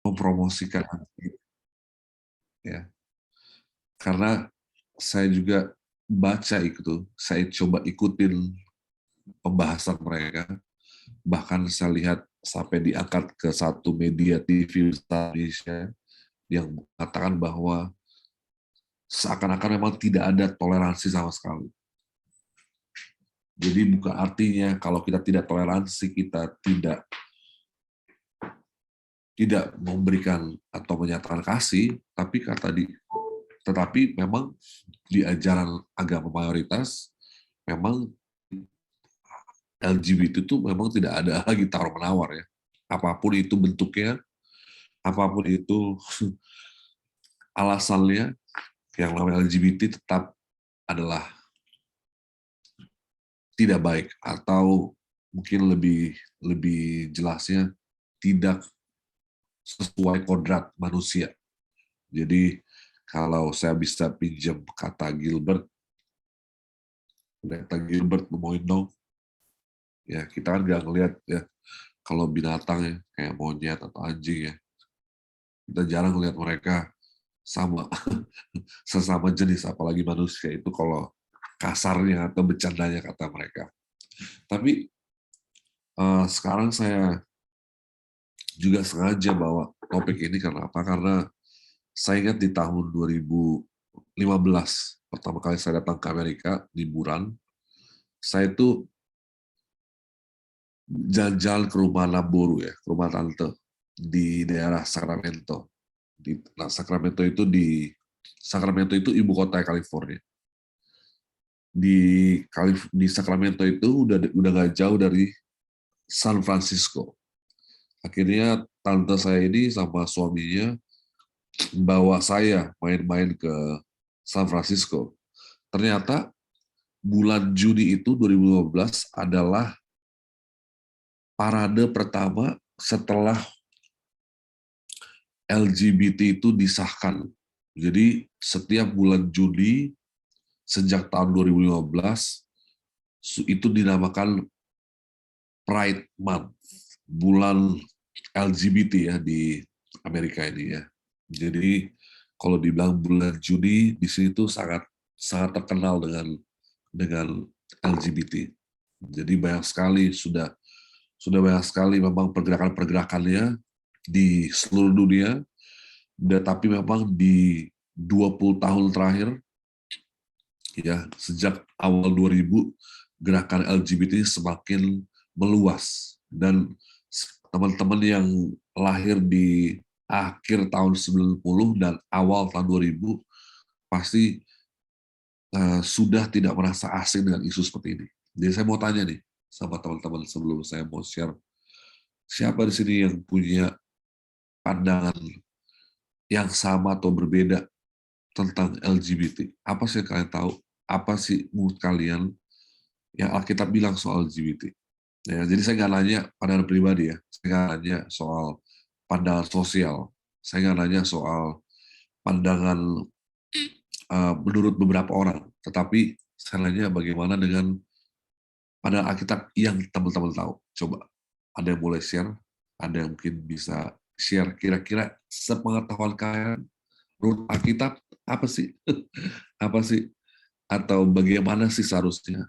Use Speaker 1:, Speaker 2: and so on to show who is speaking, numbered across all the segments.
Speaker 1: mempromosikan ya. Karena saya juga baca itu, saya coba ikutin pembahasan mereka, bahkan saya lihat sampai diangkat ke satu media TV Indonesia yang mengatakan bahwa seakan-akan memang tidak ada toleransi sama sekali. Jadi bukan artinya kalau kita tidak toleransi, kita tidak memberikan atau menyatakan kasih, tetapi memang di ajaran agama mayoritas memang LGBT itu memang tidak ada lagi tawar-menawar ya. Apapun itu bentuknya, apapun itu alasannya, yang namanya LGBT tetap adalah tidak baik, atau mungkin lebih jelasnya tidak sesuai kodrat manusia. Jadi kalau saya bisa pinjam kata Gilbert Moinong, ya kita kan nggak ngelihat ya kalau binatang ya kayak monyet atau anjing ya, kita jarang ngelihat mereka sama sesama jenis, apalagi manusia itu kalau kasarnya atau bercandanya kata mereka. Tapi sekarang saya juga sengaja bawa topik ini karena apa? Karena saya ingat di tahun 2015 pertama kali saya datang ke Amerika liburan, saya itu jalan-jalan ke rumah Naburu ya, ke rumah tante di daerah Sacramento. Sacramento itu ibu kota California. Di Sacramento itu udah nggak jauh dari San Francisco. Akhirnya tante saya ini sama suaminya bawa saya main-main ke San Francisco. Ternyata bulan Juni itu 2015 adalah parade pertama setelah LGBT itu disahkan. Jadi setiap bulan Juni sejak tahun 2015 itu dinamakan Pride Month, bulan LGBT ya di Amerika ini ya. Jadi kalau dibilang bulan Juni di sini tuh sangat terkenal dengan LGBT. Jadi banyak sekali sudah banyak sekali memang pergerakannya di seluruh dunia, tapi memang di 20 tahun terakhir ya sejak awal 2000 gerakan LGBT semakin meluas, dan teman-teman yang lahir di akhir tahun 90 dan awal tahun 2000 pasti sudah tidak merasa asing dengan isu seperti ini. Jadi saya mau tanya nih sama teman-teman sebelum saya mau share, siapa di sini yang punya pandangan yang sama atau berbeda tentang LGBT? Apa sih yang kalian tahu? Apa sih menurut kalian yang Alkitab bilang soal LGBT? Ya, jadi saya nggak nanya pandangan pribadi ya, saya nggak nanya soal pandangan sosial, saya nggak nanya soal pandangan menurut beberapa orang, tetapi saya nanya bagaimana dengan pandangan Alkitab yang teman-teman tahu. Coba, ada yang boleh share, ada yang mungkin bisa share kira-kira sepengetahuan kalian, menurut Alkitab apa sih? Apa sih? Atau bagaimana sih seharusnya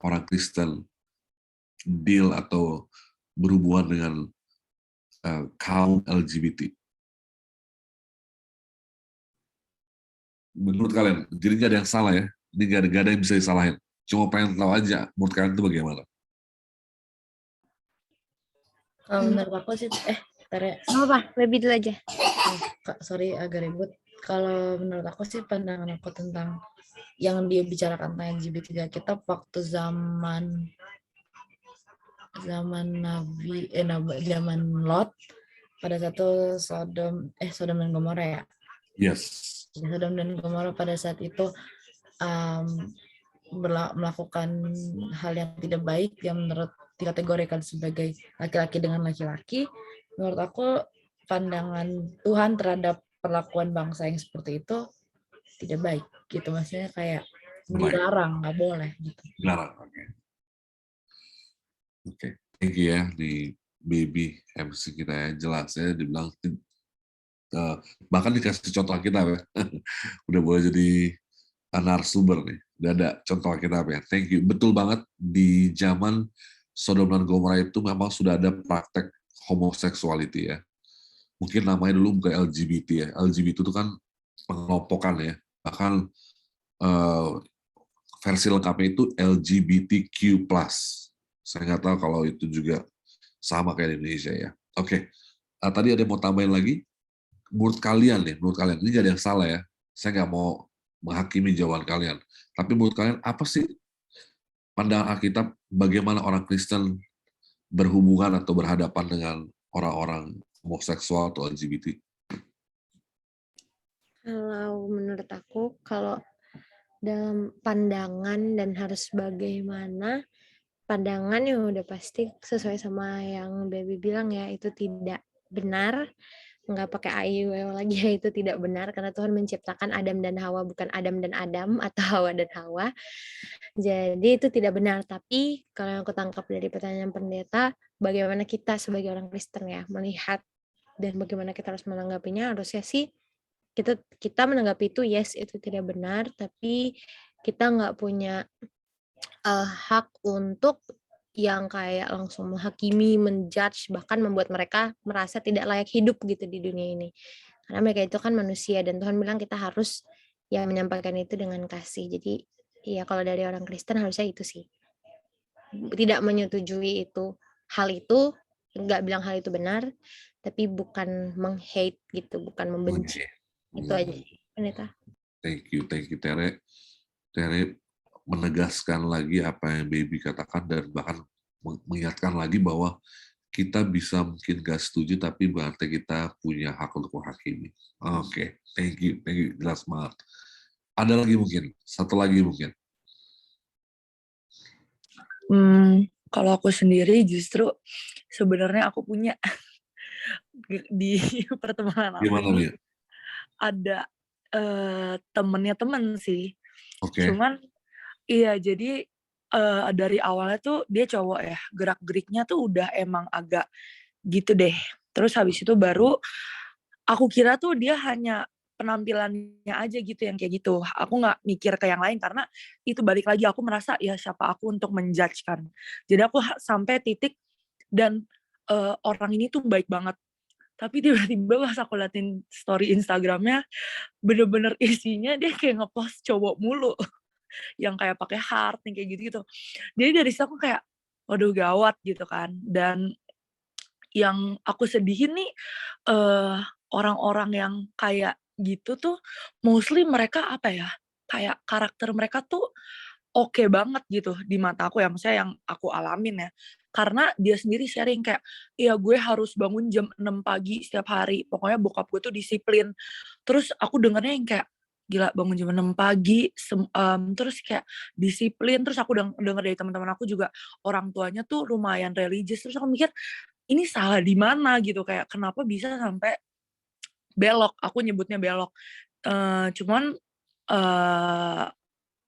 Speaker 1: orang Kristen deal atau berhubungan dengan kaum LGBT? Menurut kalian, jadi nggak ada yang salah ya? Ini nggak ada yang bisa disalahin. Cuma pengen tahu aja, menurut kalian itu bagaimana?
Speaker 2: Kalau menurut aku sih, bentar ya.
Speaker 3: Apa? Baby dulu aja.
Speaker 2: Sorry agak ribut. Kalau menurut aku sih pandangan aku tentang yang dia bicarakan tentang LGBT kita waktu zaman zaman Lot pada satu Sodom dan Gomora ya.
Speaker 1: Yes.
Speaker 2: Sodom dan Gomora pada saat itu melakukan hal yang tidak baik yang menurut dikategorikan sebagai laki-laki dengan laki-laki. Menurut aku pandangan Tuhan terhadap perlakuan bangsa yang seperti itu tidak baik gitu, maksudnya kayak dilarang, nggak boleh gitu.
Speaker 1: Dilarang, oke. Oke, thank you ya di Baby MC kita ya, jelasnya dibilang Bahkan dikasih contoh Alkitab ya. Udah boleh jadi narasumber nih. Udah ada contoh Alkitab ya. Thank you. Betul banget, di zaman Sodom dan Gomora itu memang sudah ada praktek homoseksuality ya. Mungkin namanya dulu bukan LGBT ya. LGBT itu kan pengelompokan ya. Bahkan eh, versi lengkapnya itu LGBTQ+. Saya nggak tahu kalau itu juga sama kayak di Indonesia ya. Oke, tadi ada yang mau tambahin lagi? Menurut kalian nih, menurut kalian, ini nggak ada yang salah ya. Saya nggak mau menghakimi jawaban kalian. Tapi menurut kalian, apa sih pandangan Alkitab bagaimana orang Kristen berhubungan atau berhadapan dengan orang-orang homoseksual atau LGBT?
Speaker 3: Kalau menurut aku, kalau dalam pandangan dan harus bagaimana, pandangan yang udah pasti sesuai sama yang Baby bilang ya, itu tidak benar. Nggak pakai AIWO lagi ya, itu tidak benar karena Tuhan menciptakan Adam dan Hawa, bukan Adam dan Adam atau Hawa dan Hawa. Jadi itu tidak benar. Tapi kalau yang aku tangkap dari pertanyaan pendeta, bagaimana kita sebagai orang Kristen ya melihat dan bagaimana kita harus menanggapinya, harusnya sih kita menanggapi itu yes, itu tidak benar, tapi kita nggak punya hak untuk yang kayak langsung menghakimi, menjudge, bahkan membuat mereka merasa tidak layak hidup gitu di dunia ini. Karena mereka itu kan manusia dan Tuhan bilang kita harus ya menyampaikan itu dengan kasih. Jadi ya kalau dari orang Kristen harusnya itu sih. Tidak menyetujui itu, hal itu, nggak bilang hal itu benar, tapi bukan meng-hate gitu, bukan membenci. Itu aja sih, Pendeta.
Speaker 1: Thank you Tere. Tere menegaskan lagi apa yang Baby katakan dan bahkan mengingatkan lagi bahwa kita bisa mungkin gak setuju tapi berarti kita punya hak untuk menghakimi. Oke, thank you, jelas banget. Ada lagi mungkin, satu lagi mungkin.
Speaker 2: Kalau aku sendiri justru sebenarnya aku punya di pertemanan aku
Speaker 1: Gimana
Speaker 2: ini
Speaker 1: nih?
Speaker 2: ada temennya temen sih.
Speaker 1: Oke.
Speaker 2: Cuman iya, jadi dari awalnya tuh dia cowok ya, gerak-geriknya tuh udah emang agak gitu deh. Terus habis itu baru aku kira tuh dia hanya penampilannya aja gitu yang kayak gitu. Aku nggak mikir ke yang lain karena itu balik lagi aku merasa ya siapa aku untuk menjudge kan. Jadi aku sampai titik dan orang ini tuh baik banget. Tapi tiba-tiba pas aku liatin story Instagramnya, bener-bener isinya dia kayak ngepost cowok mulu. Yang kayak pakai heart, yang kayak gitu-gitu. Jadi dari situ aku kayak, waduh gawat gitu kan. Dan yang aku sedihin nih, orang-orang yang kayak gitu tuh, mostly mereka apa ya, kayak karakter mereka tuh oke banget gitu di mata aku ya, maksudnya yang aku alamin ya. Karena dia sendiri sharing kayak, "Iya gue harus bangun jam 6 pagi setiap hari, pokoknya bokap gue tuh disiplin." Terus aku dengernya yang kayak, gila bangun jam 6 pagi, terus kayak disiplin, terus aku denger dari teman-teman aku juga orang tuanya tuh lumayan religius, terus aku mikir, ini salah di mana gitu, kayak kenapa bisa sampai belok, aku nyebutnya belok. Cuman, eee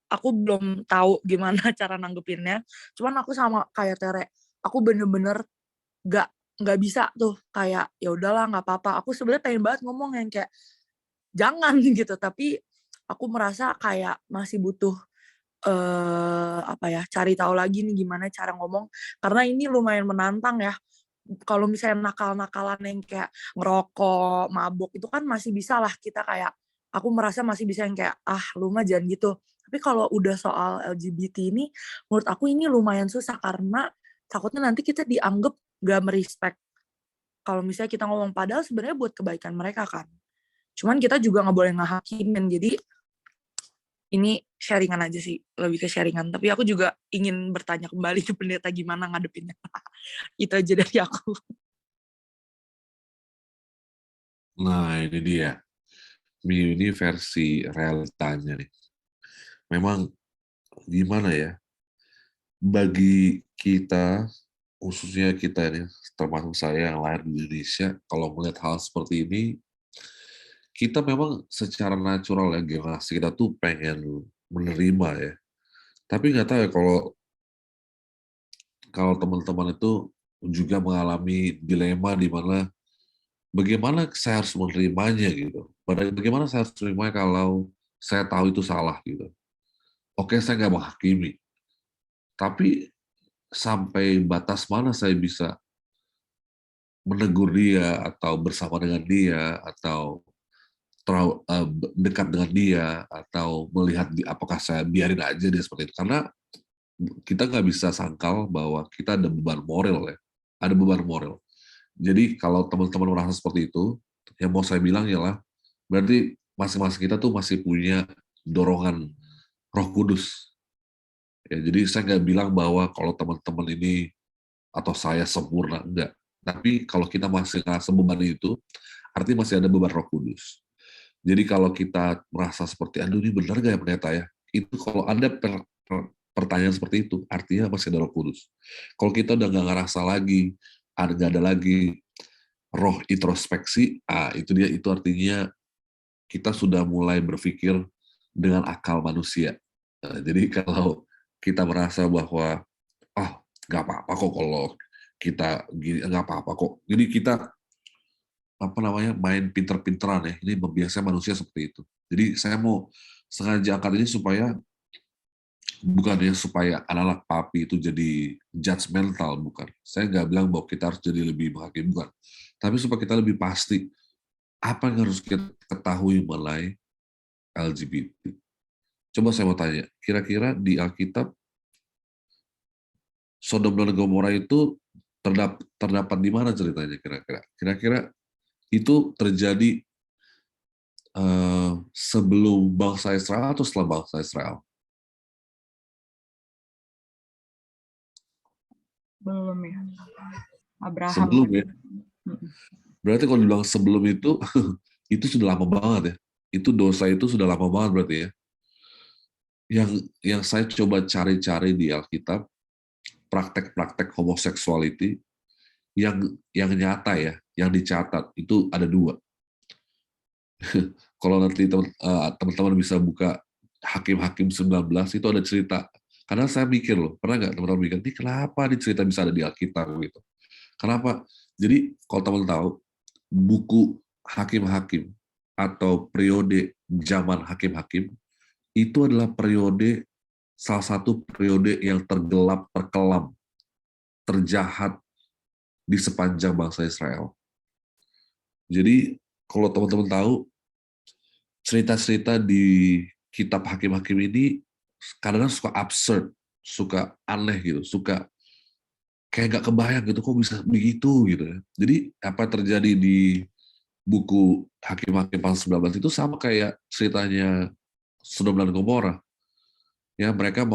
Speaker 2: aku belum tahu gimana cara nanggepinnya, cuman aku sama kayak Tere, aku bener-bener nggak nggak bisa tuh kayak, ya udahlah nggak apa-apa. Aku sebenarnya pengen banget ngomong yang kayak, "Jangan," gitu, tapi aku merasa kayak masih butuh, apa ya, cari tahu lagi nih gimana cara ngomong, karena ini lumayan menantang ya. Kalau misalnya nakal-nakalan yang kayak ngerokok, mabuk, itu kan masih bisalah kita kayak aku merasa masih bisa yang kayak, "Ah, lu mah jangan gitu." Tapi kalau udah soal LGBT ini, menurut aku ini lumayan susah karena takutnya nanti kita dianggap gak me-respect kalau misalnya kita ngomong, padahal sebenarnya buat kebaikan mereka kan. Cuman kita juga nggak boleh ngehakimin, jadi ini sharingan aja sih, lebih ke sharingan. Tapi aku juga ingin bertanya kembali ke pendeta gimana ngadepinnya. Itu aja dari aku.
Speaker 1: Nah, ini dia. Ini versi realitanya nih. Memang gimana ya? Bagi kita, khususnya kita ini, termasuk saya yang lahir di Indonesia, kalau melihat hal seperti ini, kita memang secara natural ya, generasi kita tuh pengen menerima ya. Tapi nggak tahu ya kalau teman-teman itu juga mengalami dilema di mana bagaimana saya harus menerimanya gitu. Bagaimana saya harus menerimanya kalau saya tahu itu salah gitu. Oke, saya nggak menghakimi, tapi sampai batas mana saya bisa menegur dia atau bersama dengan dia atau terlalu dekat dengan dia atau melihat apakah saya biarin aja dia seperti itu, karena kita nggak bisa sangkal bahwa kita ada beban moral ya, ada beban moral. Jadi kalau teman-teman merasa seperti itu, yang mau saya bilang ialah berarti masing-masing kita tuh masih punya dorongan Roh Kudus. Ya, jadi saya nggak bilang bahwa kalau teman-teman ini atau saya sempurna, enggak. Tapi kalau kita masih ngerasa beban itu, artinya masih ada beban Roh Kudus. Jadi kalau kita merasa seperti, aduh ini benar gak ya pendeta ya? Itu kalau ada pertanyaan seperti itu, artinya masih ada Roh Kudus. Kalau kita udah nggak ngerasa lagi, nggak ada lagi roh introspeksi, itu dia, itu artinya kita sudah mulai berpikir dengan akal manusia. Jadi kalau kita merasa bahwa, nggak apa-apa kok kalau kita gini, nggak apa-apa kok. Jadi kita main pinter-pinteran ya. Ini biasanya manusia seperti itu. Jadi saya mau sengaja angkat ini supaya bukannya supaya anak-anak papi itu jadi judgmental, bukan. Saya nggak bilang bahwa kita harus jadi lebih menghakimi, bukan. Tapi supaya kita lebih pasti apa yang harus kita ketahui mengenai LGBT. Coba saya mau tanya, kira-kira di Alkitab Sodom dan Gomora itu terdapat di mana ceritanya kira-kira? Kira-kira itu terjadi sebelum bangsa Israel atau setelah bangsa Israel?
Speaker 4: Belum ya. Abraham.
Speaker 1: Sebelum ya.
Speaker 4: Mm-mm.
Speaker 1: Berarti kalau dibilang sebelum itu sudah lama banget ya. Itu dosa itu sudah lama banget berarti ya. Yang saya coba cari-cari di Alkitab, praktek-praktek homoseksuality yang nyata ya, yang dicatat itu ada 2. Kalau nanti teman-teman bisa buka Hakim-Hakim 19 itu ada cerita. Karena saya mikir loh, pernah nggak teman-teman mikir, ini kenapa di cerita bisa ada di Alkitab gitu? Kenapa? Jadi kalau teman tahu, buku Hakim-Hakim atau periode zaman Hakim-Hakim itu adalah salah satu periode yang tergelap, terkelam, terjahat di sepanjang bangsa Israel. Jadi kalau teman-teman tahu, cerita-cerita di kitab Hakim-Hakim ini kadang-kadang suka absurd, suka aneh gitu, suka kayak nggak kebayang gitu, kok bisa begitu gitu ya. Jadi apa yang terjadi di buku Hakim-Hakim pasal 19 itu sama kayak ceritanya Sodom dan Gomora. Ya, mereka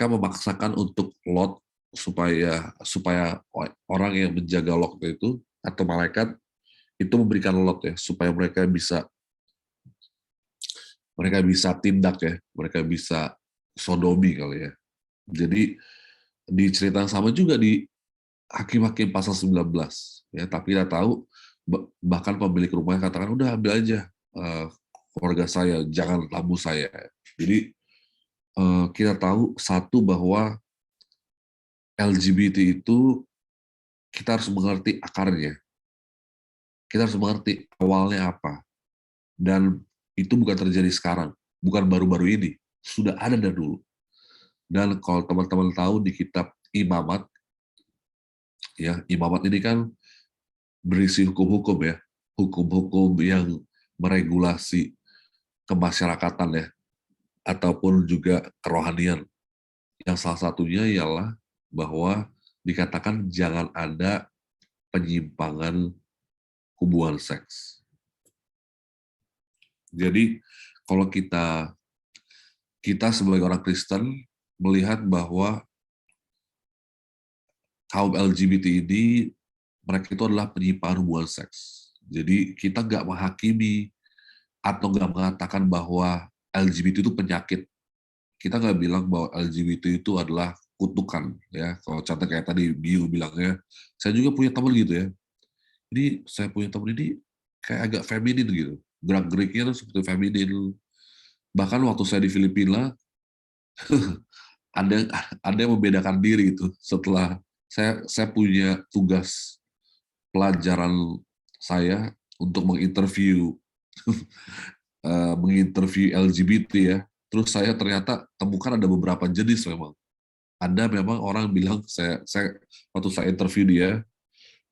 Speaker 1: memaksakan untuk Lot supaya orang yang menjaga Lot itu atau malaikat itu memberikan Lot ya, supaya mereka bisa tindak ya, mereka bisa sodomi kali ya. Jadi di cerita yang sama juga di Hakim-Hakim pasal 19 ya, tapi kita tahu bahkan pemilik rumahnya katakan udah ambil aja keluarga saya, jangan tamu saya. Jadi kita tahu satu bahwa LGBT itu kita harus mengerti akarnya. Kita harus mengerti awalnya apa. Dan itu bukan terjadi sekarang, bukan baru-baru ini, sudah ada dari dulu. Dan kalau teman-teman tahu di kitab Imamat, ya Imamat ini kan berisi hukum-hukum ya, hukum-hukum yang meregulasi kemasyarakatan ya, ataupun juga kerohanian. Yang salah satunya ialah bahwa dikatakan jangan ada penyimpangan hubungan seks. Jadi kalau kita sebagai orang Kristen melihat bahwa kaum LGBT ini mereka itu adalah penyimpangan hubungan seks. Jadi kita nggak menghakimi atau nggak mengatakan bahwa LGBT itu penyakit. Kita nggak bilang bahwa LGBT itu adalah kutukan ya. Kalau contoh kayak tadi Biu bilangnya, saya juga punya teman gitu ya. Jadi saya punya teman ini kayak agak feminin gitu, gerak-geriknya tuh seperti feminin. Bahkan waktu saya di Filipina ada yang membedakan diri itu setelah saya punya tugas pelajaran saya untuk menginterview menginterview LGBT ya. Terus saya ternyata temukan ada beberapa jenis memang. Ada memang orang bilang waktu saya interview dia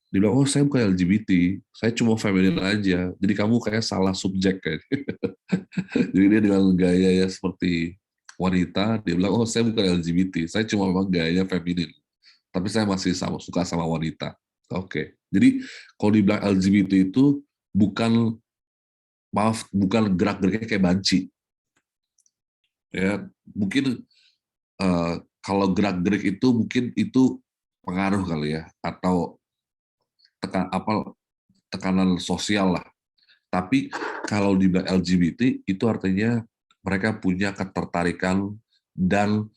Speaker 1: bilang, oh saya bukan LGBT, saya cuma feminin aja. Jadi kamu kayak salah subjek kayak. Jadi dia dengan gaya ya seperti wanita, dia bilang, oh saya bukan LGBT, saya cuma memang gayanya feminin. Tapi saya masih suka sama wanita. Oke. Jadi kalau dibilang LGBT itu bukan gerak-geriknya kayak banci. Ya, mungkin kalau gerak-gerik itu mungkin itu pengaruh kali ya, atau tekanan sosial lah. Tapi kalau dibilang LGBT itu artinya mereka punya ketertarikan dan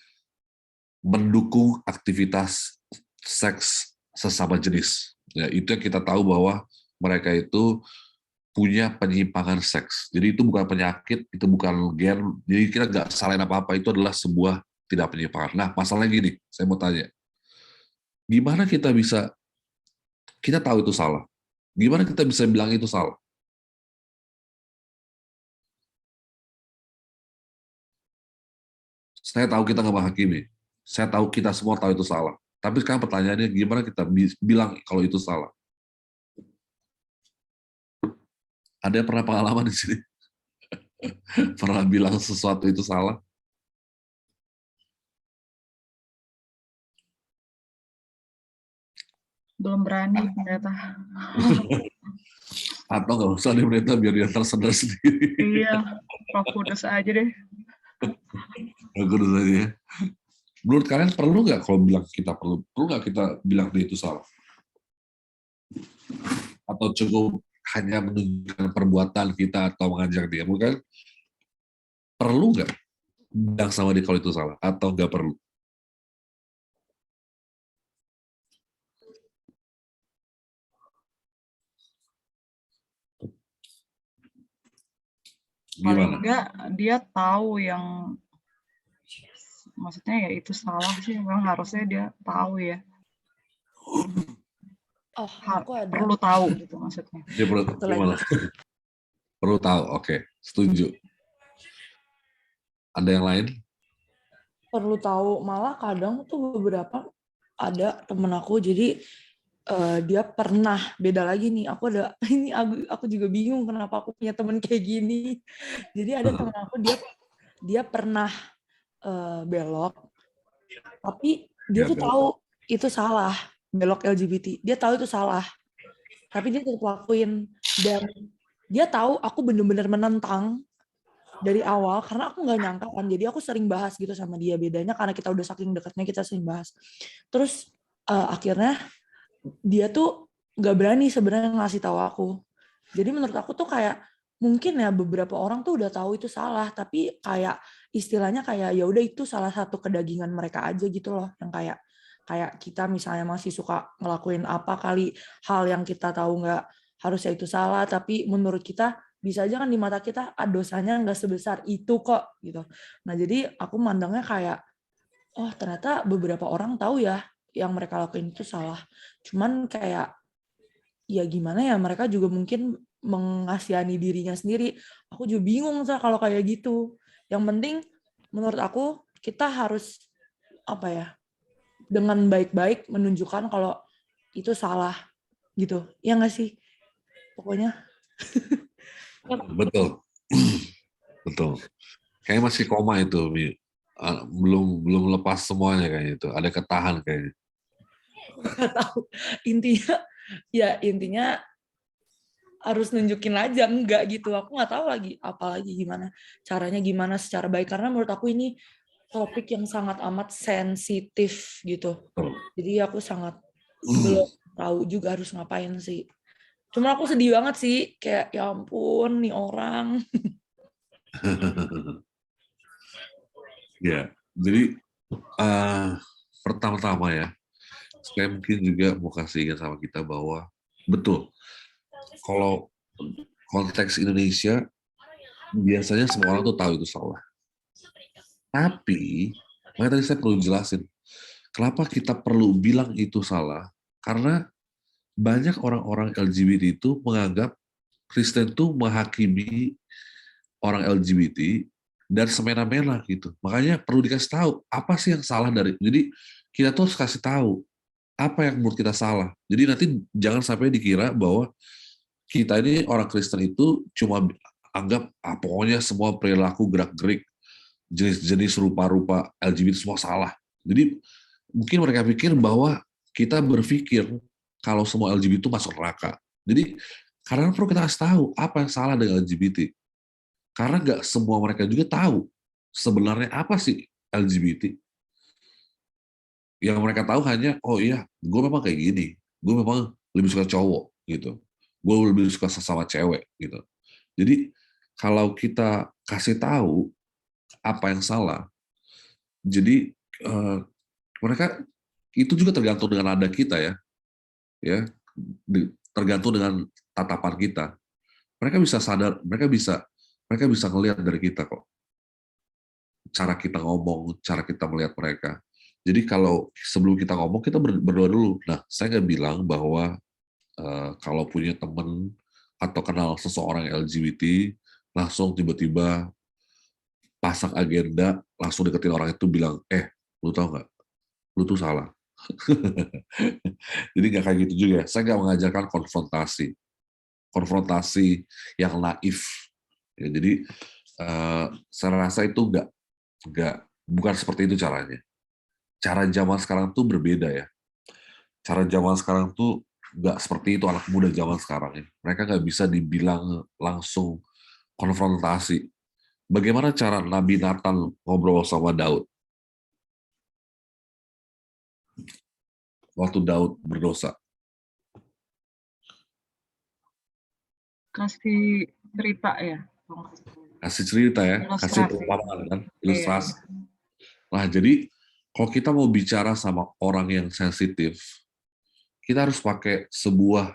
Speaker 1: mendukung aktivitas seks sesama jenis. Ya, itu yang kita tahu bahwa mereka itu punya penyimpangan seks. Jadi itu bukan penyakit, itu bukan gen. Jadi kita nggak salahin apa-apa, itu adalah sebuah tidak penyimpangan. Nah, masalahnya gini, saya mau tanya. Gimana kita tahu itu salah. Gimana kita bisa bilang itu salah? Saya tahu kita nggak menghakimi. Saya tahu kita semua tahu itu salah. Tapi sekarang pertanyaannya, gimana kita bilang kalau itu salah? Ada yang pernah pengalaman di sini? Pernah bilang sesuatu itu salah?
Speaker 4: Belum berani ternyata.
Speaker 1: Atau nggak usah deh berita biar dia tersadar sendiri.
Speaker 4: Iya, kudus aja deh.
Speaker 1: Kudus aja ya. Menurut kalian perlu nggak kalau bilang kita perlu nggak kita bilang dia itu salah? Atau cukup hanya menunjukkan perbuatan kita atau mengajak dia? Bukan? Perlu nggak bilang sama dia kalau itu salah? Atau nggak perlu?
Speaker 4: Paling
Speaker 1: Gimana?
Speaker 4: enggak dia tahu yang maksudnya ya itu salah sih, memang harusnya dia tahu ya.
Speaker 2: Oh, aku ada.
Speaker 4: Perlu tahu gitu maksudnya.
Speaker 1: Dia perlu, gimana? Perlu tahu, oke, setuju. Ada yang lain?
Speaker 2: Perlu tahu, malah kadang tuh beberapa ada temen aku, jadi dia pernah, beda lagi nih, aku juga bingung kenapa aku punya temen kayak gini. Jadi ada temen aku, dia pernah belok, tapi dia tuh tahu itu salah, belok LGBT, dia tahu itu salah, tapi dia tetap lakuin. Dan dia tahu aku bener-bener menentang dari awal, karena aku nggak nyangka kan, jadi aku sering bahas gitu sama dia, bedanya karena kita udah saking dekatnya, kita sering bahas. Terus akhirnya dia tuh nggak berani sebenarnya ngasih tahu aku. Jadi menurut aku tuh kayak mungkin ya beberapa orang tuh udah tahu itu salah, tapi kayak istilahnya kayak ya udah itu salah satu kedagingan mereka aja gitu loh, yang kayak kita misalnya masih suka ngelakuin apa kali hal yang kita tahu nggak harusnya itu salah, tapi menurut kita bisa aja kan di mata kita dosanya nggak sebesar itu kok gitu. Nah jadi aku mandangnya kayak oh ternyata beberapa orang tahu ya yang mereka lakuin itu salah. Cuman kayak ya gimana ya, mereka juga mungkin mengasihani dirinya sendiri. Aku juga bingung kalau kayak gitu. Yang penting menurut aku kita harus apa ya, dengan baik-baik menunjukkan kalau itu salah gitu. Ya nggak sih? Pokoknya.
Speaker 1: Betul. Betul. Kayaknya masih koma itu, Mi. Belum lepas semuanya kayaknya itu. Ada ketahan kayaknya.
Speaker 2: Nggak tahu. Intinya harus nunjukin aja enggak gitu. Aku nggak tahu lagi apalagi gimana caranya, gimana secara baik, karena menurut aku ini topik yang sangat amat sensitif gitu. Jadi aku sangat belum tahu juga harus ngapain sih. Cuma aku sedih banget sih, kayak ya ampun nih orang.
Speaker 1: Ya, jadi pertama-tama ya, saya mungkin juga mau kasih ingat sama kita bahwa betul, kalau konteks Indonesia biasanya semua orang tuh tahu itu salah. Tapi, makanya tadi saya perlu jelasin, kenapa kita perlu bilang itu salah? Karena banyak orang-orang LGBT itu menganggap Kristen itu menghakimi orang LGBT dan semena-mena gitu. Makanya perlu dikasih tahu apa sih yang salah dari. Jadi kita tuh harus kasih tahu apa yang menurut kita salah. Jadi nanti jangan sampai dikira bahwa kita ini orang Kristen itu cuma anggap pokoknya semua perilaku gerak-gerik jenis-jenis rupa-rupa LGBT semua salah. Jadi mungkin mereka pikir bahwa kita berpikir kalau semua LGBT itu masuk neraka. Jadi karena perlu kita kasih tahu apa yang salah dengan LGBT. Karena nggak semua mereka juga tahu sebenarnya apa sih LGBT. Yang mereka tahu hanya, oh iya, gue memang kayak gini. Gue memang lebih suka cowok gitu. Gue lebih suka sesama cewek gitu. Jadi kalau kita kasih tahu apa yang salah, jadi mereka itu juga tergantung dengan nada kita ya tergantung dengan tatapan kita. Mereka bisa sadar, mereka bisa ngelihat dari kita kok, cara kita ngomong, cara kita melihat mereka. Jadi kalau sebelum kita ngomong kita berdoa dulu. Nah, saya nggak bilang bahwa kalau punya teman atau kenal seseorang LGBT langsung tiba-tiba pasang agenda langsung deketin orang itu bilang, lu tau nggak, lu tuh salah. Jadi nggak kayak gitu juga. Saya nggak mengajarkan konfrontasi yang naif. Ya, jadi saya rasa itu bukan seperti itu caranya. Cara zaman sekarang tuh berbeda ya. Cara zaman sekarang tuh nggak seperti itu anak muda zaman sekarang ya. Mereka nggak bisa dibilang langsung konfrontasi. Bagaimana cara Nabi Nathan ngobrol sama Daud? Waktu Daud berdosa.
Speaker 4: Kasih cerita ya.
Speaker 1: Kasih cerita ya, kasih
Speaker 4: Ilustrasi.
Speaker 1: perumpamaan kan,
Speaker 4: Iya.
Speaker 1: ilustrasi. Nah, jadi kalau kita mau bicara sama orang yang sensitif, kita harus pakai sebuah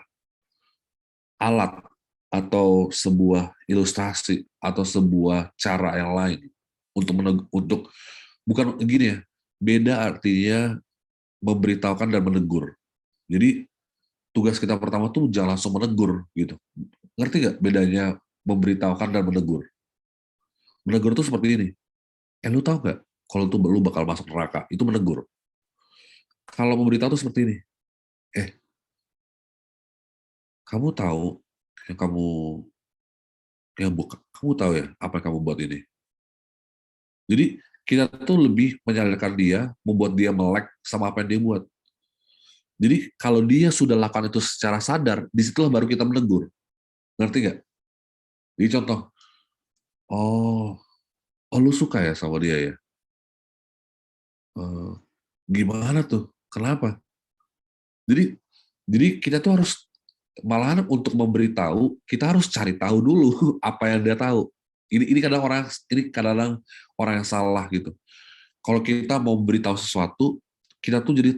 Speaker 1: alat atau sebuah ilustrasi atau sebuah cara yang lain untuk bukan gini ya, beda artinya memberitahukan dan menegur. Jadi tugas kita pertama tuh jangan langsung menegur gitu. Ngerti nggak bedanya memberitahukan dan menegur? Menegur tuh seperti ini. Lu tahu nggak kalau tuh lu bakal masuk neraka? Itu menegur. Kalau memberitahu tuh seperti ini. Kamu tahu yang kamu tahu ya apa yang kamu buat ini. Jadi kita tuh lebih menyadarkan dia, membuat dia melek sama apa yang dia buat. Jadi kalau dia sudah lakukan itu secara sadar, disitulah baru kita menegur. Ngerti nggak? Jadi contoh, oh lu suka ya sama dia ya? Gimana tuh? Kenapa? Jadi kita tuh harus malahan untuk memberitahu, kita harus cari tahu dulu apa yang dia tahu. Ini kadang-kadang orang yang salah gitu. Kalau kita mau beritahu sesuatu, kita tuh jadi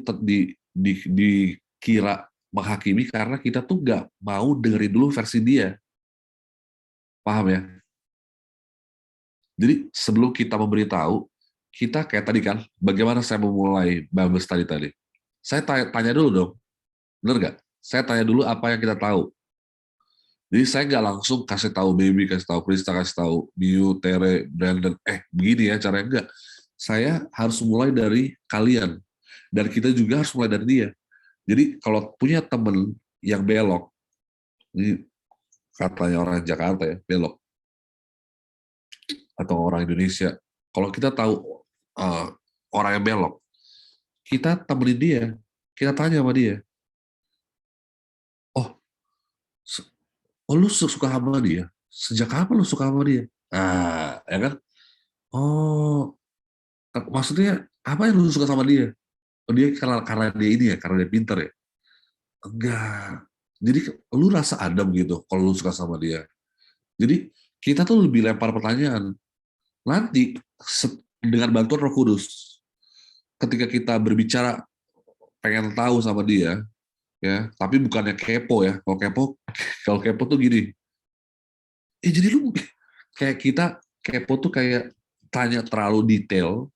Speaker 1: dikira menghakimi karena kita tuh nggak mau dengerin dulu versi dia. Paham ya? Jadi sebelum kita memberitahu, kita kayak tadi kan, bagaimana saya memulai Bible study tadi? Saya tanya dulu dong, bener nggak? Saya tanya dulu apa yang kita tahu. Jadi saya nggak langsung kasih tahu Baby, kasih tahu Krista, kasih tahu Miu, Tere, Brandon, begini ya caranya, enggak. Saya harus mulai dari kalian. Dan kita juga harus mulai dari dia. Jadi kalau punya temen yang belok, ini katanya orang Jakarta ya, belok. Atau orang Indonesia. Kalau kita tahu orang yang belok, kita temenin dia, kita tanya sama dia, lu suka sama dia? Sejak kapan lu suka sama dia? Nah, ya kan? Oh, maksudnya apa yang lu suka sama dia? Oh, dia karena dia ini ya, karena dia pintar ya? Enggak. Jadi lu rasa adem gitu kalau lu suka sama dia. Jadi kita tuh lebih lempar pertanyaan. Nanti dengan bantuan Roh Kudus, ketika kita berbicara pengen tahu sama dia, ya, tapi bukannya kepo ya. Kalau kepo tuh gini. Jadi lu kayak kita kepo tuh kayak tanya terlalu detail,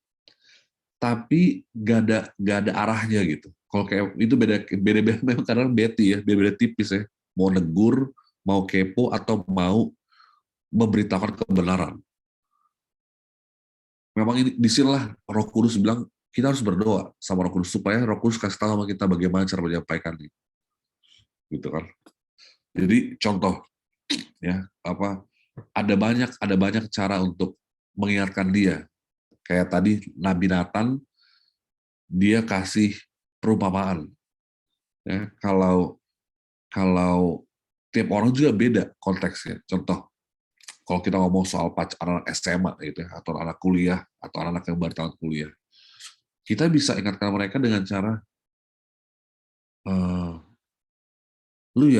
Speaker 1: tapi gak ada arahnya gitu. Kalau kayak itu beda memang karena Betty ya, beda tipis ya. Mau negur, mau kepo, atau mau memberitahukan kebenaran. Memang ini disinilah Roh Kudus bilang kita harus berdoa sama Roh Kudus supaya Roh Kudus kasih tahu sama kita bagaimana cara menyampaikannya, gitu kan. Jadi contoh ya, ada banyak cara untuk mengingatkan dia. Kayak tadi Nabi Nathan, dia kasih perumpamaan. Ya, kalau tiap orang juga beda konteksnya. Contoh, kalau kita ngomong soal anak SMA gitu ya, atau anak kuliah, atau anak yang baru tamat kuliah, kita bisa ingatkan mereka dengan cara, lu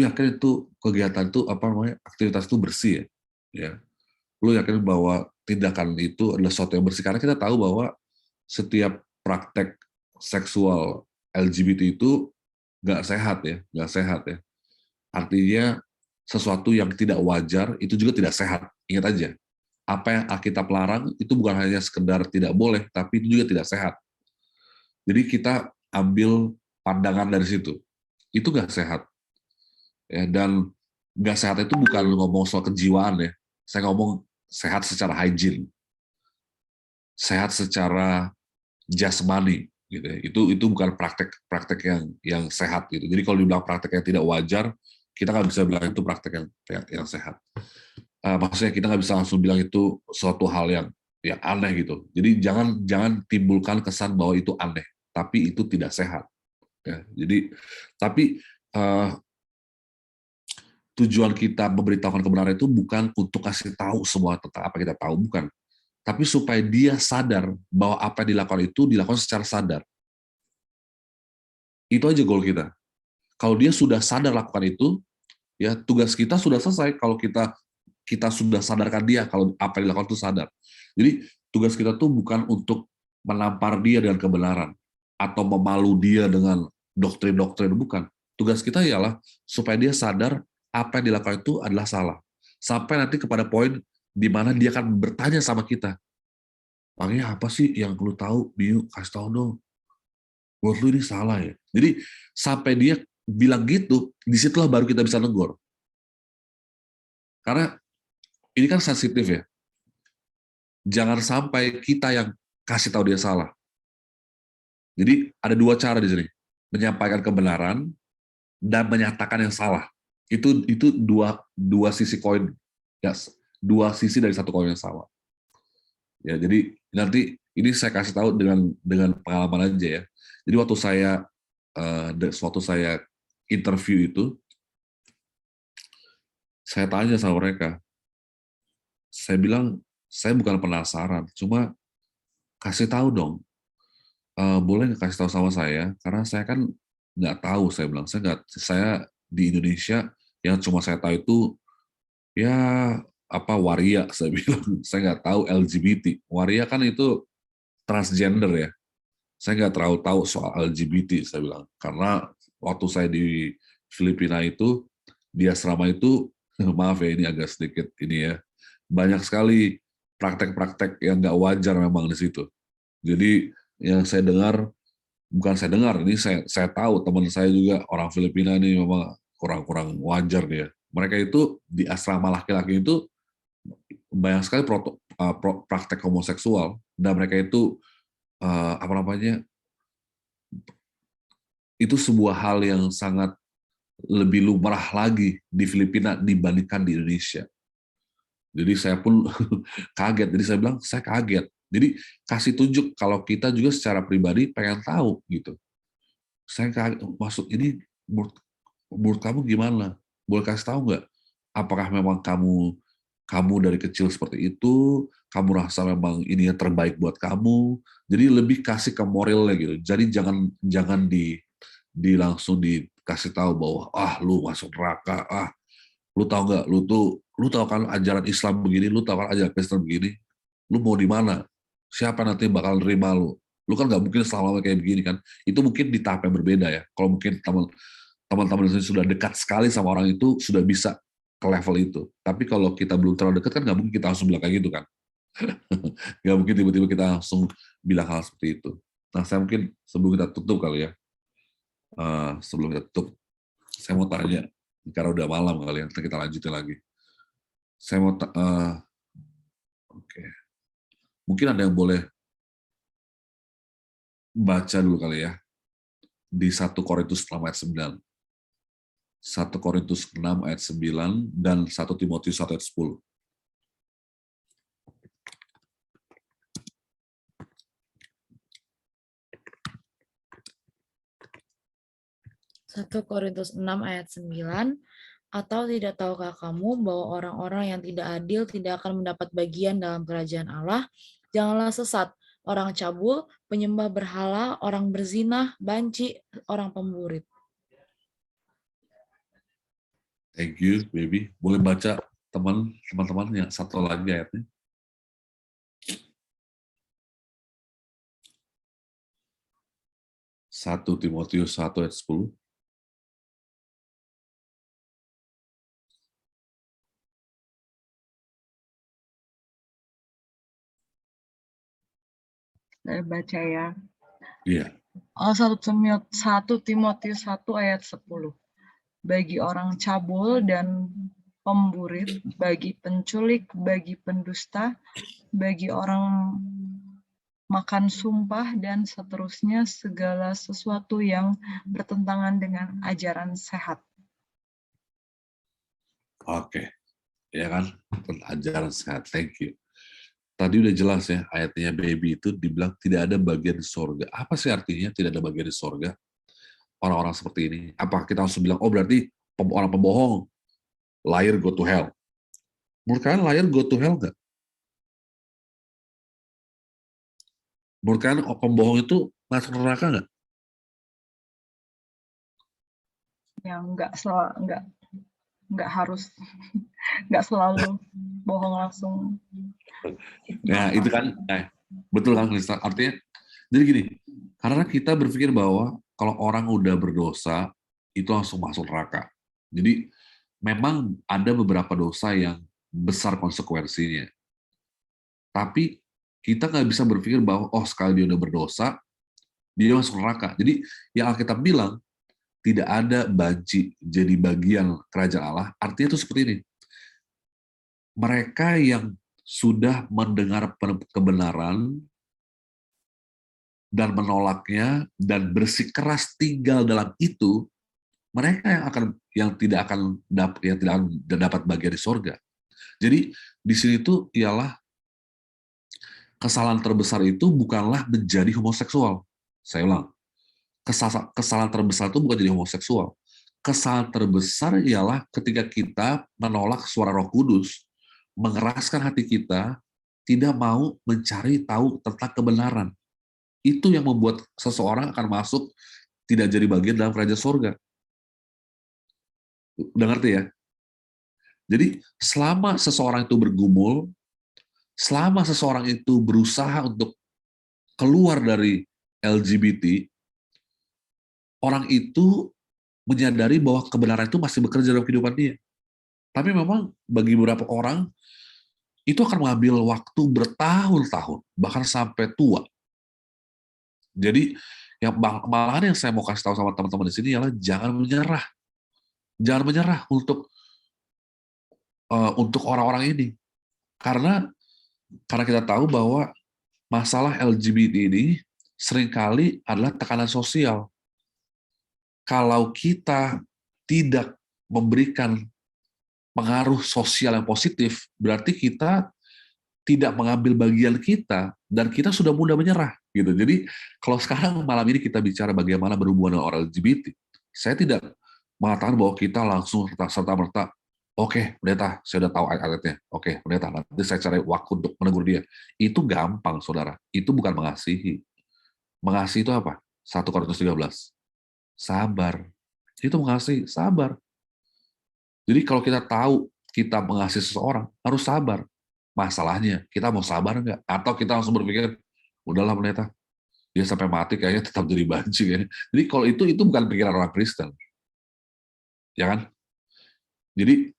Speaker 1: yakin itu kegiatan itu aktivitas itu bersih ya? Lu yakin bahwa tindakan itu adalah sesuatu yang bersih? Karena kita tahu bahwa setiap praktek seksual LGBT itu nggak sehat ya. Artinya sesuatu yang tidak wajar itu juga tidak sehat. Ingat aja, apa yang Alkitab larang itu bukan hanya sekedar tidak boleh, tapi itu juga tidak sehat. Jadi kita ambil pandangan dari situ. Itu nggak sehat. Ya, dan nggak sehat itu bukan ngomong soal kejiwaan ya. Saya ngomong sehat secara hygiene. Sehat secara jasmani gitu ya. Itu bukan praktek yang sehat gitu. Jadi kalau dibilang praktek yang tidak wajar, kita nggak bisa bilang itu praktek yang sehat. Maksudnya kita nggak bisa langsung bilang itu suatu hal yang aneh gitu. Jadi jangan timbulkan kesan bahwa itu aneh, tapi itu tidak sehat. Ya, jadi tapi tujuan kita memberitahukan kebenaran itu bukan untuk kasih tahu semua tentang apa kita tahu, bukan. Tapi supaya dia sadar bahwa apa yang dilakukan itu dilakukan secara sadar. Itu aja goal kita. Kalau dia sudah sadar lakukan itu, ya tugas kita sudah selesai. Kalau kita sudah sadarkan dia kalau apa yang dilakukan itu sadar. Jadi tugas kita tuh bukan untuk menampar dia dengan kebenaran atau memalu dia dengan doktrin-doktrin, bukan. Tugas kita ialah supaya dia sadar apa yang dilakukan itu adalah salah. Sampai nanti kepada poin di mana dia akan bertanya sama kita, makanya apa sih yang lu tahu, Biu, kasih tahu dong. Menurut lu ini salah ya. Jadi sampai dia bilang gitu, disitulah baru kita bisa negur. Karena ini kan sensitif ya. Jangan sampai kita yang kasih tahu dia salah. Jadi ada dua cara di sini, menyampaikan kebenaran dan menyatakan yang salah. Itu dua sisi koin, ya, dua sisi dari satu koin yang sama. Ya, jadi nanti ini saya kasih tahu dengan pengalaman aja ya. Jadi waktu saya interview itu, saya tanya sama mereka, saya bilang saya bukan penasaran, cuma kasih tahu dong, boleh nggak kasih tahu sama saya? Karena saya kan nggak tahu, saya bilang saya di Indonesia yang cuma saya tahu itu ya waria, saya bilang saya nggak tahu LGBT. Waria kan itu transgender ya. Saya nggak terlalu tahu soal LGBT, saya bilang. Karena waktu saya di Filipina itu, di asrama itu, maaf ya ini agak sedikit ini ya, banyak sekali praktek-praktek yang nggak wajar memang di situ. Jadi yang saya dengar, bukan saya dengar, ini saya tahu teman saya juga orang Filipina ini memang kurang wajar dia. Mereka itu di asrama laki-laki itu banyak sekali praktek homoseksual, dan mereka itu itu sebuah hal yang sangat lebih lumrah lagi di Filipina dibandingkan di Indonesia. Jadi saya pun kaget. Jadi saya bilang saya kaget. Jadi kasih tunjuk kalau kita juga secara pribadi pengen tahu gitu. Saya kaget, maksud ini menurut kamu gimana? Boleh kasih tahu nggak? Apakah memang kamu dari kecil seperti itu? Kamu rasa memang ini yang terbaik buat kamu? Jadi lebih kasih ke moralnya gitu. Jadi jangan langsung dikasih tahu bahwa lu masuk neraka, lu tahu nggak, lu tahu kan ajaran Islam begini, lu tahu kan ajaran Kristen begini, lu mau di mana, siapa nanti bakal nerima lu kan nggak mungkin selama kayak begini kan. Itu mungkin di tahap yang berbeda ya. Kalau mungkin teman-teman sudah dekat sekali sama orang itu, sudah bisa ke level itu. Tapi kalau kita belum terlalu dekat kan nggak mungkin kita langsung bilang kayak gitu kan. Nggak mungkin tiba-tiba kita langsung bilang hal seperti itu. Nah, saya mungkin sebelum kita tutup kali ya, sebelum kita tutup, saya mau tanya, karena udah malam kali ya, nanti kita lanjutin lagi. Saya mau, oke, mungkin ada yang boleh baca dulu kali ya, di 1 Korintus 6 ayat 9. 1 Korintus 6 ayat 9 dan 1 Timotius 1 ayat 10.
Speaker 2: Satu Korintus 6 ayat 9, atau tidak tahukah kamu bahwa orang-orang yang tidak adil tidak akan mendapat bagian dalam kerajaan Allah? Janganlah sesat, orang cabul, penyembah berhala, orang berzina, banci, orang pemburit.
Speaker 1: Thank you, baby. Boleh baca teman-teman yang satu lagi ayatnya. Satu Timotius 1 ayat 10.
Speaker 4: Saya baca ya.
Speaker 1: Iya.
Speaker 4: 1 Timotius 1 ayat 10. Bagi orang cabul dan pemburit, bagi penculik, bagi pendusta, bagi orang makan sumpah, dan seterusnya, segala sesuatu yang bertentangan dengan ajaran sehat.
Speaker 1: Oke. Ya kan? Ajaran sehat. Thank you. Tadi udah jelas ya, ayatnya baby itu dibilang tidak ada bagian di sorga. Apa sih artinya tidak ada bagian di sorga? Orang-orang seperti ini. Apa kita harus bilang, oh berarti orang pembohong, liar go to hell. Menurut kalian liar go to hell nggak? Menurut kalian pembohong itu masuk neraka nggak?
Speaker 4: Yang nggak harus nggak selalu bohong langsung.
Speaker 1: Ya itu kan, betul kan Krista? Artinya, jadi gini, karena kita berpikir bahwa kalau orang udah berdosa, itu langsung masuk neraka. Jadi memang ada beberapa dosa yang besar konsekuensinya. Tapi kita nggak bisa berpikir bahwa, oh sekali dia udah berdosa, dia masuk neraka. Jadi yang Alkitab bilang, tidak ada banci jadi bagian kerajaan Allah, artinya itu seperti ini. Mereka yang sudah mendengar kebenaran dan menolaknya dan bersikeras tinggal dalam itu, mereka yang tidak akan dapat bagian di sorga. Jadi di sini itu ialah kesalahan terbesar itu bukanlah menjadi homoseksual. Saya ulang, kesalahan terbesar itu bukan jadi homoseksual. Kesalahan terbesar ialah ketika kita menolak suara Roh Kudus, mengeraskan hati kita, tidak mau mencari tahu tentang kebenaran. Itu yang membuat seseorang akan masuk tidak jadi bagian dalam kerajaan surga. Udah ngerti ya? Jadi selama seseorang itu bergumul, selama seseorang itu berusaha untuk keluar dari LGBT, orang itu menyadari bahwa kebenaran itu masih bekerja dalam kehidupan dia. Tapi memang bagi beberapa orang, itu akan mengambil waktu bertahun-tahun, bahkan sampai tua. Jadi, malahan yang saya mau kasih tahu sama teman-teman di sini adalah jangan menyerah. Jangan menyerah untuk orang-orang ini. Karena kita tahu bahwa masalah LGBT ini seringkali adalah tekanan sosial. Kalau kita tidak memberikan pengaruh sosial yang positif, berarti kita tidak mengambil bagian kita, dan kita sudah mudah menyerah. Gitu. Jadi, kalau sekarang malam ini kita bicara bagaimana berhubungan dengan orang LGBT, saya tidak mengatakan bahwa kita langsung serta-merta, oke, pendeta, saya sudah tahu ayat-ayatnya. Oke, pendeta, nanti saya cari waktu untuk menegur dia. Itu gampang, saudara. Itu bukan mengasihi. Mengasihi itu apa? 1 Korintus 13. Sabar. Itu mengasihi, sabar. Jadi kalau kita tahu kita mengasihi seseorang, harus sabar. Masalahnya, kita mau sabar nggak? Atau kita langsung berpikir, udahlah pendeta, dia sampai mati kayaknya tetap jadi banci. Kayaknya. Jadi kalau itu bukan pikiran orang Kristen. Ya kan? Jadi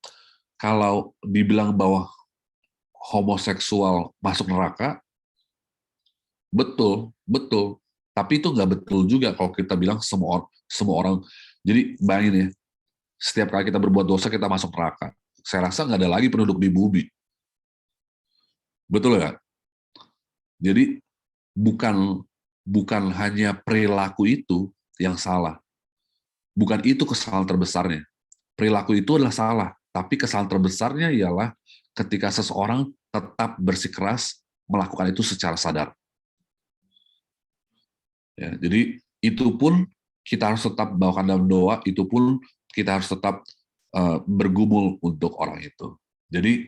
Speaker 1: kalau dibilang bahwa homoseksual masuk neraka, betul. Tapi itu nggak betul juga kalau kita bilang semua orang. Jadi bayangin ya, setiap kali kita berbuat dosa kita masuk neraka. Saya rasa nggak ada lagi penduduk di bumi. Betul nggak? Jadi bukan hanya perilaku itu yang salah. Bukan itu kesalahan terbesarnya. Perilaku itu adalah salah, tapi kesalahan terbesarnya ialah ketika seseorang tetap bersikeras melakukan itu secara sadar. Ya, jadi itu pun kita harus tetap bawakan dalam doa, itu pun kita harus tetap bergumul untuk orang itu. Jadi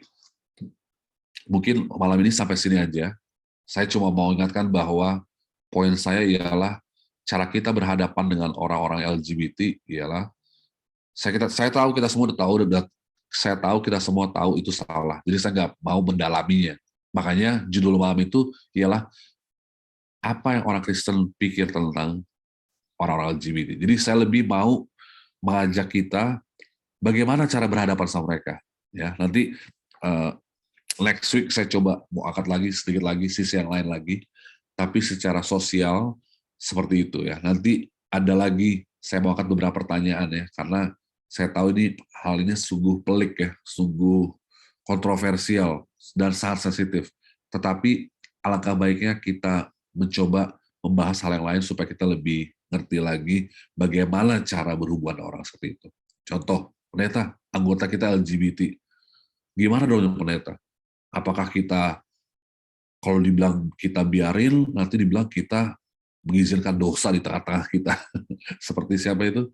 Speaker 1: mungkin malam ini sampai sini aja. Saya cuma mau ingatkan bahwa poin saya ialah cara kita berhadapan dengan orang-orang LGBT ialah saya tahu kita semua saya tahu kita semua tahu itu salah. Jadi saya nggak mau mendalaminya. Makanya judul malam itu ialah apa yang orang Kristen pikir tentang orang-orang LGBT. Jadi saya lebih mau mengajak kita bagaimana cara berhadapan sama mereka. Ya, nanti next week saya coba mau angkat lagi sedikit lagi sisi yang lain lagi, tapi secara sosial seperti itu ya. Nanti ada lagi saya mau angkat beberapa pertanyaan ya, karena saya tahu hal ini sungguh pelik ya, sungguh kontroversial dan sangat sensitif. Tetapi alangkah baiknya kita mencoba membahas hal yang lain supaya kita lebih ngerti lagi bagaimana cara berhubungan orang seperti itu. Contoh, pendeta, anggota kita LGBT. Gimana dong pendeta? Apakah kita, kalau dibilang kita biarin, nanti dibilang kita mengizinkan dosa di tengah-tengah kita. Seperti siapa itu?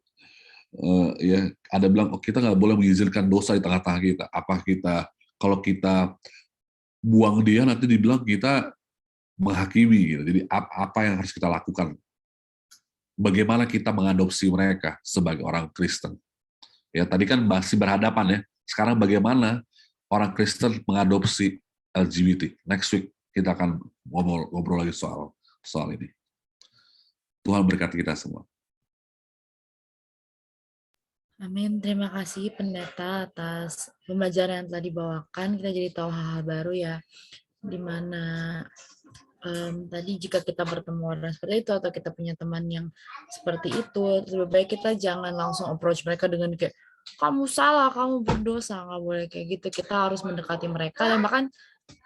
Speaker 1: Ya, ada bilang, oh, kita nggak boleh mengizinkan dosa di tengah-tengah kita. Apa kita, kalau kita buang dia, nanti dibilang kita menghakimi. Gitu. Jadi apa yang harus kita lakukan? Bagaimana kita mengadopsi mereka sebagai orang Kristen? Ya, tadi kan masih berhadapan ya. Sekarang bagaimana orang Kristen mengadopsi LGBT. Next week kita akan ngobrol lagi soal ini. Tuhan berkati kita semua.
Speaker 2: Amin. Terima kasih pendeta atas pembelajaran yang telah dibawakan. Kita jadi tahu hal-hal baru ya, di mana tadi jika kita bertemu orang seperti itu atau kita punya teman yang seperti itu, lebih baik kita jangan langsung approach mereka dengan kayak kamu salah, kamu berdosa, nggak boleh kayak gitu. Kita harus mendekati mereka, dan bahkan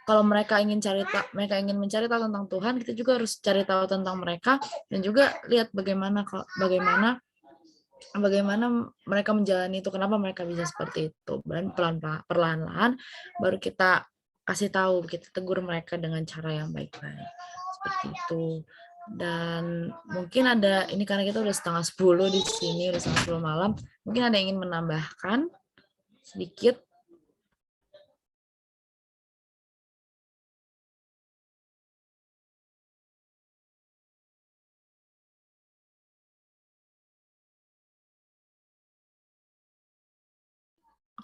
Speaker 2: kalau mereka ingin mencari tahu tentang Tuhan, kita juga harus cari tahu tentang mereka dan juga lihat bagaimana mereka menjalani itu, kenapa mereka bisa seperti itu. Dan perlahan-lahan baru kita kasih tahu, kita tegur mereka dengan cara yang baik-baik seperti itu. Dan mungkin ada ini karena kita udah 9:30 di sini, udah 9:30 malam. Mungkin ada yang ingin menambahkan sedikit.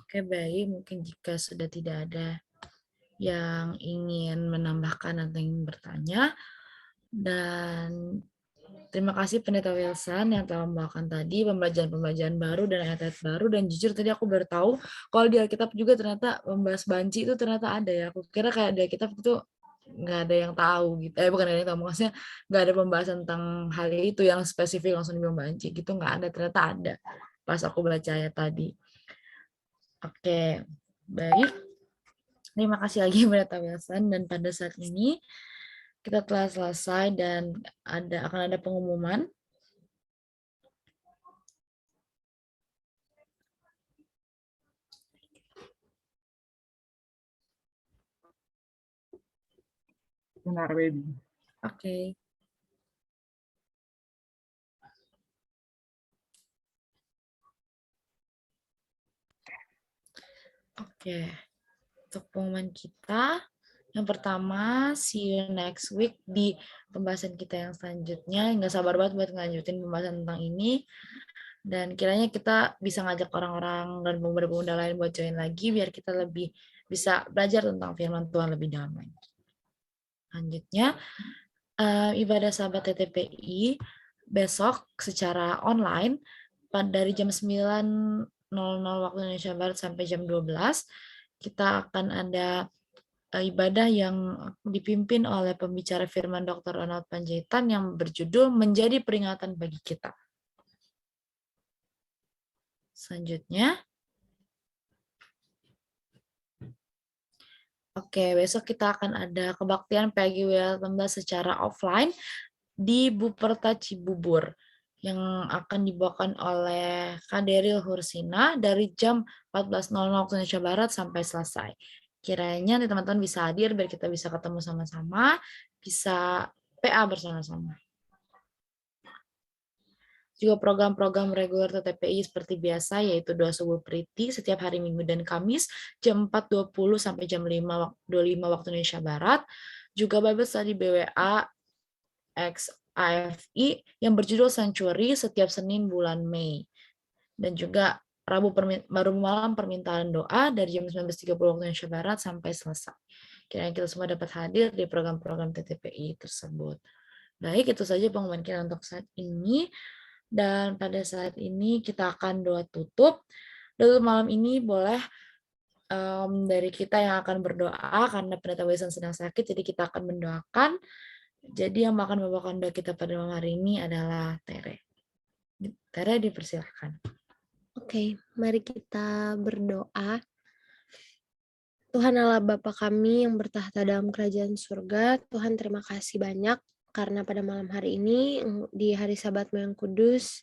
Speaker 2: Oke, baik. Mungkin jika sudah tidak ada yang ingin menambahkan atau ingin bertanya, dan terima kasih Pendeta Wilson yang telah membawakan tadi pembelajaran baru dan ayat-ayat baru. Dan jujur tadi aku baru tahu kalau di Alkitab juga ternyata membahas banci itu ternyata ada ya. Aku kira kayak di Alkitab itu nggak ada yang tahu gitu. Bukan ada yang tahu, maksudnya nggak ada pembahasan tentang hal itu yang spesifik langsung dibilang banci gitu, nggak ada. Ternyata ada pas aku baca ayat tadi. Oke, baik. Terima kasih lagi Pendeta Wilson, dan pada saat ini kita telah selesai dan akan ada pengumuman.
Speaker 4: Benar, baby.
Speaker 2: Oke. Oke. Untuk pengumuman kita, yang pertama, see you next week di pembahasan kita yang selanjutnya. Nggak sabar banget buat ngelanjutin pembahasan tentang ini. Dan kiranya kita bisa ngajak orang-orang dan pemuda-pemuda lain buat join lagi, biar kita lebih bisa belajar tentang firman Tuhan lebih dalam lagi. Selanjutnya, ibadah sahabat TTPI besok secara online dari jam 9.00 waktu Indonesia Barat sampai jam 12. Kita akan ada ibadah yang dipimpin oleh pembicara firman Dr. Ronald Panjaitan yang berjudul Menjadi Peringatan Bagi Kita. Selanjutnya, oke, besok kita akan ada kebaktian PGW 18 secara offline di Buperta Cibubur yang akan dibawakan oleh Kak Daryl Hursina dari jam 14.00 waktu Indonesia Barat sampai selesai. Kiranya nanti teman-teman bisa hadir biar kita bisa ketemu sama-sama, bisa PA bersama-sama. Juga program-program reguler TTPI seperti biasa, yaitu Doa Subuh Priti setiap hari Minggu dan Kamis, jam 4.20 sampai jam 5.25 waktu Indonesia Barat. Juga Bible Study BWA X AFI yang berjudul Sanctuary setiap Senin bulan Mei. Dan juga Rabu malam permintaan doa dari jam 19.30 waktu Indonesia Barat sampai selesai. Kiranya kita semua dapat hadir di program-program TTPI tersebut. Baik, itu saja pengumuman kita untuk saat ini. Dan pada saat ini kita akan doa tutup. Doa malam ini boleh dari kita yang akan berdoa karena Pendeta Wilson sedang sakit, jadi kita akan mendoakan. Jadi yang akan membawakan doa kita pada malam hari ini adalah Tere. Tere, dipersilahkan.
Speaker 3: Oke, mari kita berdoa. Tuhan Allah Bapa kami yang bertahta dalam kerajaan surga, Tuhan terima kasih banyak karena pada malam hari ini di hari Sabat-Mu yang kudus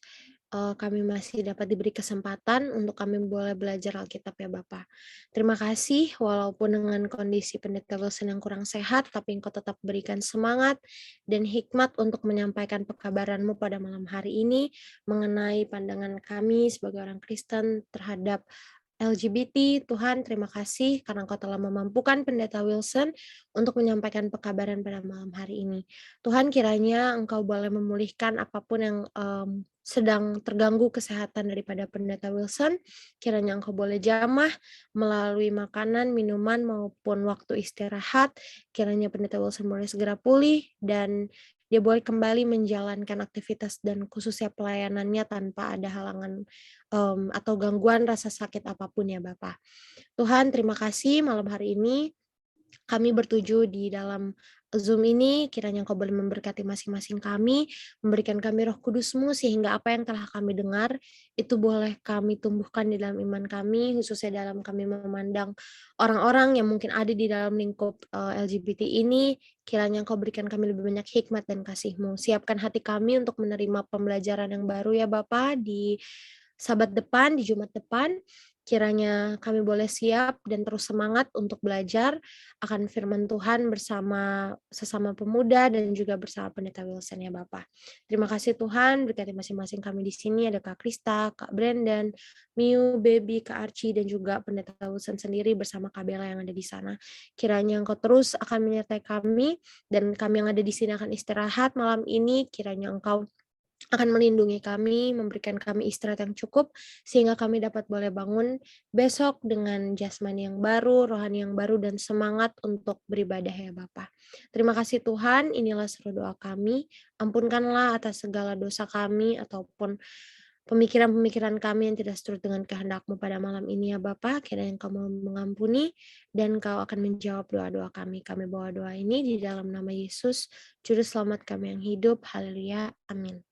Speaker 3: kami masih dapat diberi kesempatan untuk kami boleh belajar Alkitab ya Bapa. Terima kasih walaupun dengan kondisi Pendeta Wilson yang kurang sehat, tapi Engkau tetap berikan semangat dan hikmat untuk menyampaikan pekabaran-Mu pada malam hari ini mengenai pandangan kami sebagai orang Kristen terhadap LGBT. Tuhan, terima kasih karena Engkau telah memampukan Pendeta Wilson untuk menyampaikan pekabaran pada malam hari ini. Tuhan, kiranya Engkau boleh memulihkan apapun yang sedang terganggu kesehatan daripada Pendeta Wilson. Kiranya Engkau boleh jamah melalui makanan, minuman, maupun waktu istirahat. Kiranya Pendeta Wilson boleh segera pulih dan dia boleh kembali menjalankan aktivitas dan khususnya pelayanannya tanpa ada halangan atau gangguan rasa sakit apapun ya Bapak. Tuhan, terima kasih malam hari ini kami bertuju di dalam Zoom ini, kiranya Engkau boleh memberkati masing-masing kami, memberikan kami Roh Kudus-Mu sehingga apa yang telah kami dengar itu boleh kami tumbuhkan di dalam iman kami, khususnya dalam kami memandang orang-orang yang mungkin ada di dalam lingkup LGBT ini. Kiranya Engkau berikan kami lebih banyak hikmat dan kasih-Mu. Siapkan hati kami untuk menerima pembelajaran yang baru ya Bapa di Sabat depan, di Jumat depan. Kiranya kami boleh siap dan terus semangat untuk belajar akan firman Tuhan bersama sesama pemuda dan juga bersama Pendeta Wilson ya Bapak. Terima kasih Tuhan, berkati masing-masing kami di sini, ada Kak Krista, Kak Brandon, Miu, Baby, Kak Archie, dan juga Pendeta Wilson sendiri bersama Kak Bella yang ada di sana. Kiranya Engkau terus akan menyertai kami dan kami yang ada di sini akan istirahat malam ini. Kiranya Engkau akan melindungi kami, memberikan kami istirahat yang cukup, sehingga kami dapat boleh bangun besok dengan jasmani yang baru, rohani yang baru, dan semangat untuk beribadah ya Bapa. Terima kasih Tuhan, inilah seru doa kami. Ampunkanlah atas segala dosa kami, ataupun pemikiran-pemikiran kami yang tidak seturut dengan kehendak-Mu pada malam ini ya Bapa. Kiranya Engkau mau mengampuni, dan Kau akan menjawab doa-doa kami. Kami bawa doa ini di dalam nama Yesus, Juru Selamat kami yang hidup. Haleluya. Amin.